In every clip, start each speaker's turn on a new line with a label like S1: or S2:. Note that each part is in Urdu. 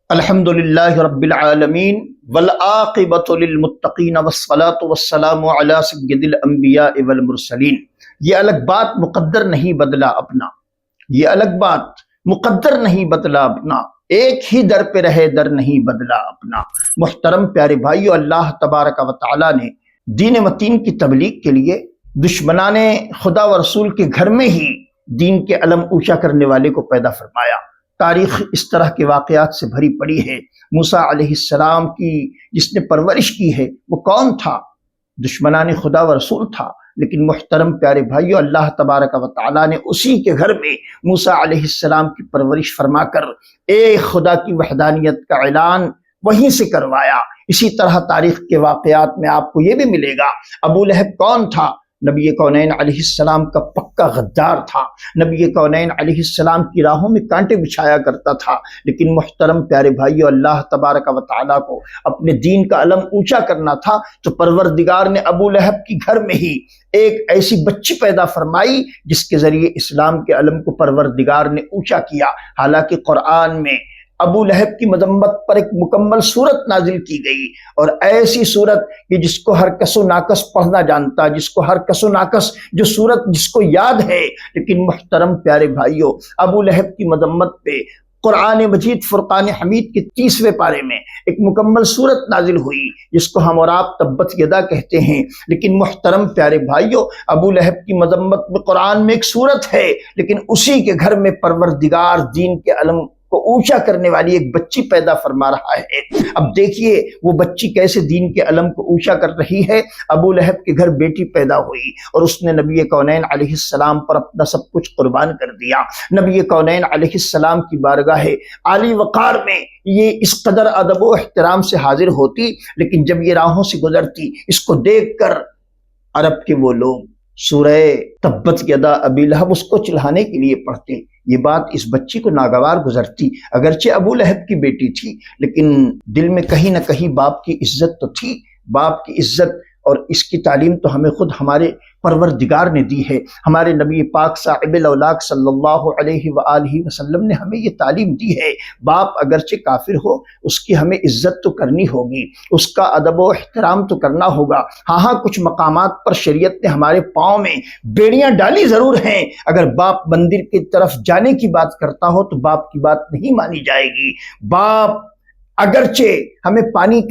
S1: الحمدللہ رب العالمین والعاقبۃ للمتقین والصلاۃ والسلام علی سید الانبیاء والمرسلین۔ یہ الگ بات مقدر نہیں بدلا اپنا، یہ الگ بات مقدر نہیں بدلا اپنا، ایک ہی در پہ رہے در نہیں بدلا اپنا۔ محترم پیارے بھائیو، اللہ تبارک و تعالی نے دین متین کی تبلیغ کے لیے دشمنان خدا و رسول کے گھر میں ہی دین کے علم اونچا کرنے والے کو پیدا فرمایا۔ تاریخ اس طرح کے واقعات سے بھری پڑی ہے۔ موسیٰ علیہ السلام کی جس نے پرورش کی ہے وہ کون تھا؟ دشمنان خدا و رسول تھا، لیکن محترم پیارے بھائیو، اللہ تبارک و تعالیٰ نے اسی کے گھر میں موسیٰ علیہ السلام کی پرورش فرما کر ایک خدا کی وحدانیت کا اعلان وہیں سے کروایا۔ اسی طرح تاریخ کے واقعات میں آپ کو یہ بھی ملے گا۔ ابو لہب کون تھا؟ نبی کونین علیہ السلام کا پکا غدار تھا، نبی کونین علیہ السلام کی راہوں میں کانٹے بچھایا کرتا تھا، لیکن محترم پیارے بھائیو، اللہ تبارک و تعالیٰ کو اپنے دین کا علم اونچا کرنا تھا تو پروردگار نے ابو لہب کی گھر میں ہی ایک ایسی بچی پیدا فرمائی جس کے ذریعے اسلام کے علم کو پروردگار نے اونچا کیا۔ حالانکہ قرآن میں ابو لہب کی مذمت پر ایک مکمل صورت نازل کی گئی، اور ایسی صورت کہ جس کو ہر کس و ناکس پڑھنا جانتا، جس کو ہر کس و ناکس جو صورت جس کو یاد ہے، لیکن محترم پیارے بھائیوں، ابو لہب کی مذمت پہ قرآن مجید فرقان حمید کے 30ویں پارے میں ایک مکمل صورت نازل ہوئی جس کو ہم اور آپ تبت یدا کہتے ہیں۔ لیکن محترم پیارے بھائیوں، ابو لہب کی مذمت میں قرآن میں ایک صورت ہے، لیکن اسی کے گھر میں پروردگار دین کے علم کو اونچا کرنے والی ایک بچی پیدا فرما رہا ہے۔ اب دیکھیے وہ بچی کیسے دین کے علم کو اونچا کر رہی ہے۔ ابو لہب کے گھر بیٹی پیدا ہوئی اور اس نے نبی کونین علیہ السلام پر اپنا سب کچھ قربان کر دیا۔ نبی کونین علیہ السلام کی بارگاہ عالی وقار میں یہ اس قدر ادب و احترام سے حاضر ہوتی، لیکن جب یہ راہوں سے گزرتی، اس کو دیکھ کر عرب کے وہ لوگ سورہ تبت یدا ابی لہب اس کو چڑھانے کے لیے پڑھتے۔ یہ بات اس بچی کو ناگوار گزرتی، اگرچہ ابو لہب کی بیٹی تھی، لیکن دل میں کہیں نہ کہیں باپ کی عزت تو تھی۔ باپ کی عزت اور اس کی تعلیم تو ہمیں خود ہمارے پروردگار نے دی ہے۔ ہمارے نبی پاک صاحب الاولاق صلی اللہ علیہ وآلہ وسلم نے ہمیں یہ تعلیم دی ہے۔ باپ اگرچہ کافر ہو، اس کی ہمیں عزت تو کرنی ہوگی، اس کا ادب و احترام تو کرنا ہوگا۔ ہاں کچھ مقامات پر شریعت نے ہمارے پاؤں میں بیڑیاں ڈالی ضرور ہیں۔ اگر باپ مندر کی طرف جانے کی بات کرتا ہو تو باپ کی بات نہیں مانی جائے گی۔ باپ اگرچہ ہمیں پانی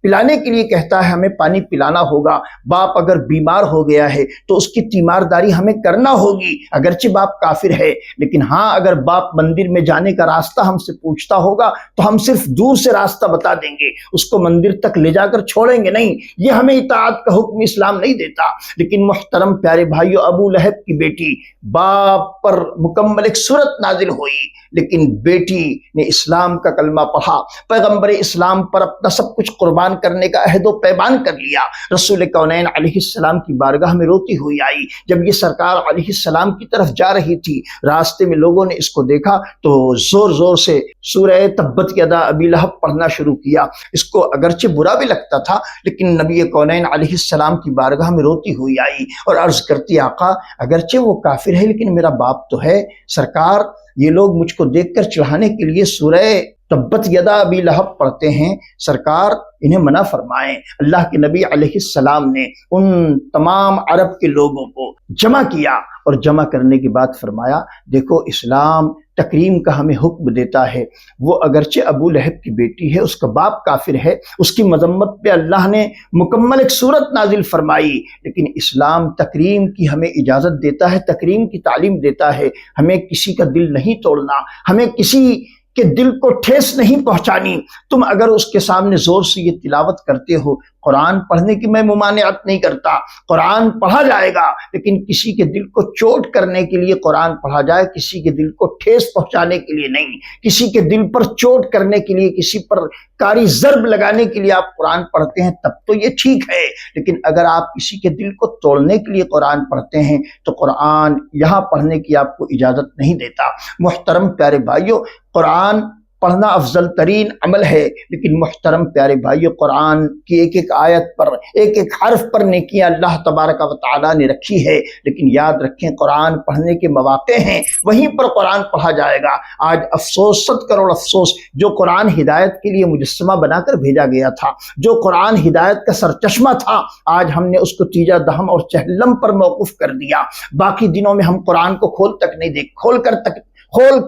S1: پلانے کے لیے کہتا ہے، ہمیں پانی پلانا ہوگا۔ باپ اگر بیمار ہو گیا ہے تو اس کی تیمارداری ہمیں کرنا ہوگی، اگرچہ باپ کافر ہے۔ لیکن ہاں اگر باپ مندر میں جانے کا راستہ ہم سے پوچھتا ہوگا تو ہم صرف دور سے راستہ بتا دیں گے، اس کو مندر تک لے جا کر چھوڑیں گے نہیں۔ یہ ہمیں اطاعت کا حکم اسلام نہیں دیتا۔ لیکن محترم پیارے بھائیو، ابو لہب کی بیٹی، باپ پر مکمل ایک صورت نازل ہوئی، لیکن بیٹی نے اسلام کا کلمہ پڑھا، پیغمبر اسلام پر اپنا سب کچھ قربان کرنے کا عہد و پیمان کر لیا۔ رسول کونین علیہ السلام کی بارگاہ میں روتی ہوئی آئی۔ جب یہ سرکار علیہ السلام کی طرف جا رہی تھی، راستے میں لوگوں نے اس کو دیکھا تو زور زور سے سورہ تبت یدا ابی لہب پڑھنا شروع کیا۔ اس کو اگرچہ برا بھی لگتا تھا، لیکن نبی کونین علیہ السلام کی بارگاہ میں روتی ہوئی آئی اور عرض کرتی، آقا اگرچہ وہ کافر ہے لیکن میرا باپ تو ہے۔ سرکار، یہ لوگ مجھ کو دیکھ کر چڑھانے کے لیے سورہ تبت یدا ابی لہب پڑھتے ہیں، سرکار انہیں منع فرمائیں۔ اللہ کے نبی علیہ السلام نے ان تمام عرب کے لوگوں کو جمع کیا اور جمع کرنے کے بعد فرمایا، دیکھو اسلام تکریم کا ہمیں حکم دیتا ہے۔ وہ اگرچہ ابو لہب کی بیٹی ہے، اس کا باپ کافر ہے، اس کی مذمت پہ اللہ نے مکمل ایک صورت نازل فرمائی، لیکن اسلام تکریم کی ہمیں اجازت دیتا ہے، تکریم کی تعلیم دیتا ہے۔ ہمیں کسی کا دل نہیں توڑنا، ہمیں کسی کہ دل کو ٹھیس نہیں پہنچانی۔ تم اگر اس کے سامنے زور سے یہ تلاوت کرتے ہو، قرآن پڑھنے کی میں ممانعت نہیں کرتا، قرآن پڑھا جائے گا، لیکن کسی کے دل کو چوٹ کرنے کے لیے قرآن پڑھا جائے، کسی کے دل کو ٹھیس پہنچانے کے لیے نہیں۔ کسی کے دل پر چوٹ کرنے کے لیے، کسی پر کاری ضرب لگانے کے لیے آپ قرآن پڑھتے ہیں تب تو یہ ٹھیک ہے، لیکن اگر آپ کسی کے دل کو توڑنے کے لیے قرآن پڑھتے ہیں تو قرآن یہاں پڑھنے کی آپ کو اجازت نہیں دیتا۔ محترم پیارے بھائیوں، قرآن پڑھنا افضل ترین عمل ہے، لیکن محترم پیارے بھائیو، قرآن کی ایک ایک آیت پر، ایک ایک حرف پر نیکیاں اللہ تبارک و تعالیٰ نے رکھی ہے، لیکن یاد رکھیں قرآن پڑھنے کے مواقع ہیں، وہیں پر قرآن پڑھا جائے گا۔ آج افسوس، 100 کروڑ افسوس، جو قرآن ہدایت کے لیے مجسمہ بنا کر بھیجا گیا تھا، جو قرآن ہدایت کا سرچشمہ تھا، آج ہم نے اس کو تیجا دہم اور چہلم پر موقوف کر دیا۔ باقی دنوں میں ہم قرآن کو کھول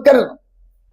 S1: کر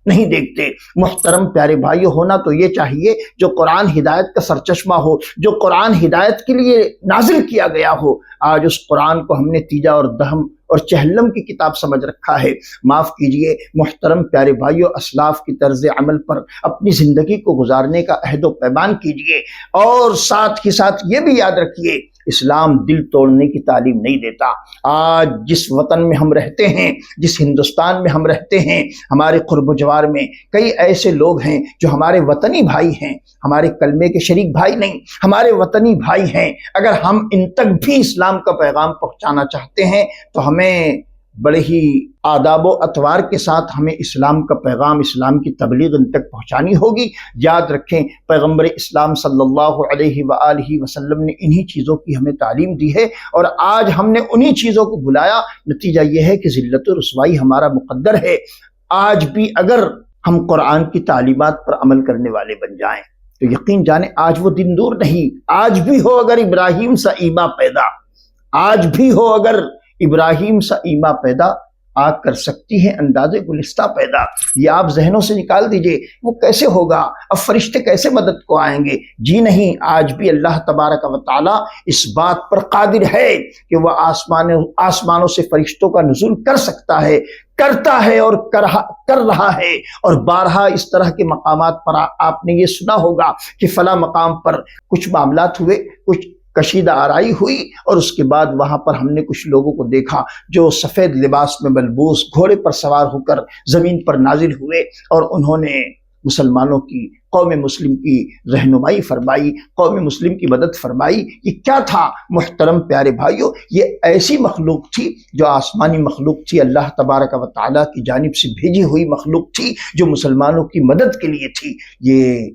S1: نہیں دیکھتے۔ محترم پیارے بھائیو، ہونا تو یہ چاہیے جو قرآن ہدایت کا سرچشمہ ہو، جو قرآن ہدایت کے لیے نازل کیا گیا ہو، آج اس قرآن کو ہم نے تیجا اور دہم اور چہلم کی کتاب سمجھ رکھا ہے۔ معاف کیجئے محترم پیارے بھائیو، اسلاف کی طرز عمل پر اپنی زندگی کو گزارنے کا عہد و پیمان کیجئے، اور ساتھ ہی ساتھ یہ بھی یاد رکھیے اسلام دل توڑنے کی تعلیم نہیں دیتا۔ آج جس وطن میں ہم رہتے ہیں، جس ہندوستان میں ہم رہتے ہیں، ہمارے قرب و جوار میں کئی ایسے لوگ ہیں جو ہمارے وطنی بھائی ہیں، ہمارے کلمے کے شریک بھائی نہیں، ہمارے وطنی بھائی ہیں۔ اگر ہم ان تک بھی اسلام کا پیغام پہنچانا چاہتے ہیں تو ہمیں بڑے ہی آداب و اطوار کے ساتھ ہمیں اسلام کا پیغام، اسلام کی تبلیغ ان تک پہنچانی ہوگی۔ یاد رکھیں پیغمبر اسلام صلی اللہ علیہ وآلہ وسلم نے انہی چیزوں کی ہمیں تعلیم دی ہے، اور آج ہم نے انہی چیزوں کو بھلایا۔ نتیجہ یہ ہے کہ ذلت و رسوائی ہمارا مقدر ہے۔ آج بھی اگر ہم قرآن کی تعلیمات پر عمل کرنے والے بن جائیں تو یقین جانیں آج وہ دن دور نہیں۔ آج بھی ہو اگر ابراہیم سا ایما پیدا، آج بھی ہو اگر ابراہیم سا ایما پیدا، آگ کر سکتی ہے اندازے گلستہ پیدا۔ یہ آپ ذہنوں سے نکال دیجئے، وہ کیسے ہوگا؟ اب فرشتے کیسے مدد کو آئیں گے؟ جی نہیں، آج بھی اللہ تبارک و تعالی اس بات پر قادر ہے کہ وہ آسمانوں سے فرشتوں کا نزول کر سکتا ہے، کرتا ہے اور کر رہا ہے۔ اور بارہا اس طرح کے مقامات پر آپ نے یہ سنا ہوگا کہ فلاں مقام پر کچھ معاملات ہوئے، کچھ کشیدہ آرائی ہوئی، اور اس کے بعد وہاں پر ہم نے کچھ لوگوں کو دیکھا جو سفید لباس میں ملبوس گھوڑے پر سوار ہو کر زمین پر نازل ہوئے، اور انہوں نے مسلمانوں کی، قوم مسلم کی رہنمائی فرمائی، قوم مسلم کی مدد فرمائی۔ یہ کیا تھا محترم پیارے بھائیوں؟ یہ ایسی مخلوق تھی جو آسمانی مخلوق تھی، اللہ تبارک و تعالیٰ کی جانب سے بھیجی ہوئی مخلوق تھی جو مسلمانوں کی مدد کے لیے تھی۔ یہ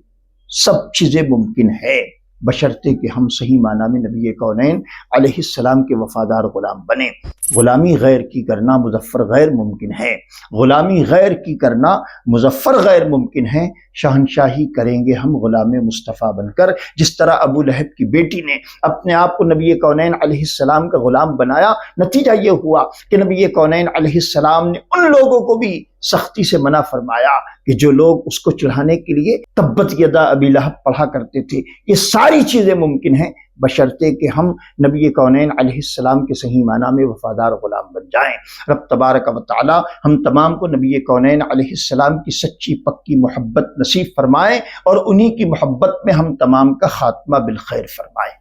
S1: سب چیزیں ممکن ہے بشرطے کہ ہم صحیح معنی میں نبی کونین علیہ السلام کے وفادار غلام بنیں۔ غلامی غیر کی کرنا مظفر غیر ممکن ہے، غلامی غیر کی کرنا مظفر غیر ممکن ہے۔ شہنشاہی کریں گے ہم غلام مصطفیٰ بن کر، جس طرح ابو لہب کی بیٹی نے اپنے آپ کو نبی کونین علیہ السلام کا غلام بنایا۔ نتیجہ یہ ہوا کہ نبی کونین علیہ السلام نے ان لوگوں کو بھی سختی سے منع فرمایا کہ جو لوگ اس کو چڑھانے کے لیے تبت یدا ابی لہب پڑھا کرتے تھے۔ یہ ساری چیزیں ممکن ہیں بشرطے کہ ہم نبی کونین علیہ السلام کے صحیح معنی میں وفادار غلام بن جائیں۔ رب تبارک و تعالی ہم تمام کو نبی کونین علیہ السلام کی سچی پکی محبت نصیب فرمائے، اور انہی کی محبت میں ہم تمام کا خاتمہ بالخیر فرمائے۔